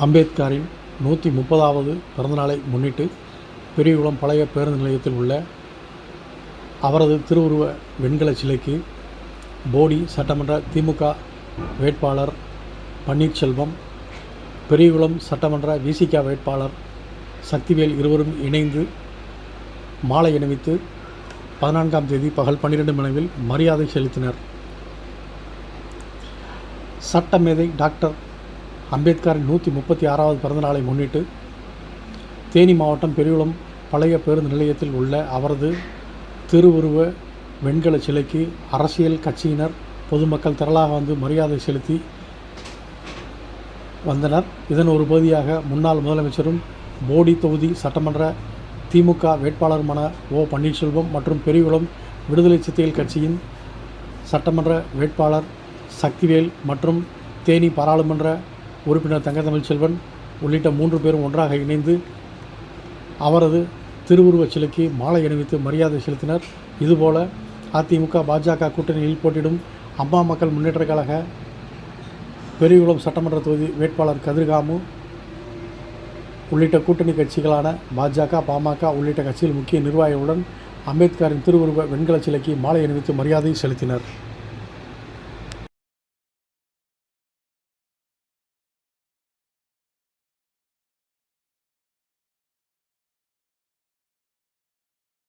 அம்பேத்கரின் 130வது பிறந்தநாளை முன்னிட்டு பெரியகுளம் பழைய பேருந்து நிலையத்தில் உள்ள அவரது திருவுருவ வெண்கல சிலைக்கு போடி சட்டமன்ற திமுக வேட்பாளர் பன்னீர்செல்வம், பெரியகுளம் சட்டமன்ற விசிக வேட்பாளர் சக்திவேல் இருவரும் இணைந்து மாலை அணிவித்து 14ஆம் தேதி பகல் 12 மணியில் மரியாதை செலுத்தினர். சட்டமேதை டாக்டர் அம்பேத்கரின் 136வது பிறந்தநாளை முன்னிட்டு தேனி மாவட்டம் பெரியகுளம் பழைய பேருந்து நிலையத்தில் உள்ள அவரது திருவுருவ வெண்கல சிலைக்கு அரசியல் கட்சியினர், பொதுமக்கள் திரளாக வந்து மரியாதை செலுத்தி வந்தனர். இதன் ஒரு பகுதியாக முன்னாள் முதலமைச்சரும் போடி தொகுதி சட்டமன்ற திமுக வேட்பாளருமான ஓ. பன்னீர்செல்வம் மற்றும் பெரியகுளம் விடுதலை சிறுத்தைகள் கட்சியின் சட்டமன்ற வேட்பாளர் சக்திவேல் மற்றும் தேனி பாராளுமன்ற உறுப்பினர் தங்கத்தமிழ்ச்செல்வன் உள்ளிட்ட 3 பேரும் ஒன்றாக இணைந்து அவரது திருவுருவச் சிலைக்கு மாலை அணிவித்து மரியாதை செலுத்தினர். இதுபோல அதிமுக பாஜக கூட்டணியில் போட்டியிடும் அம்மா மக்கள் முன்னேற்றக் கழக பெரியகுளம் சட்டமன்ற தொகுதி வேட்பாளர் கதிர்காமு உள்ளிட்ட கூட்டணி கட்சிகளான பாஜக, பாமக உள்ளிட்ட கட்சிகள் முக்கிய நிர்வாகிகளுடன் அம்பேத்கரின் திருவுருவ வெண்கல சிலைக்கு மாலை அணிவித்து மரியாதை செலுத்தினர்.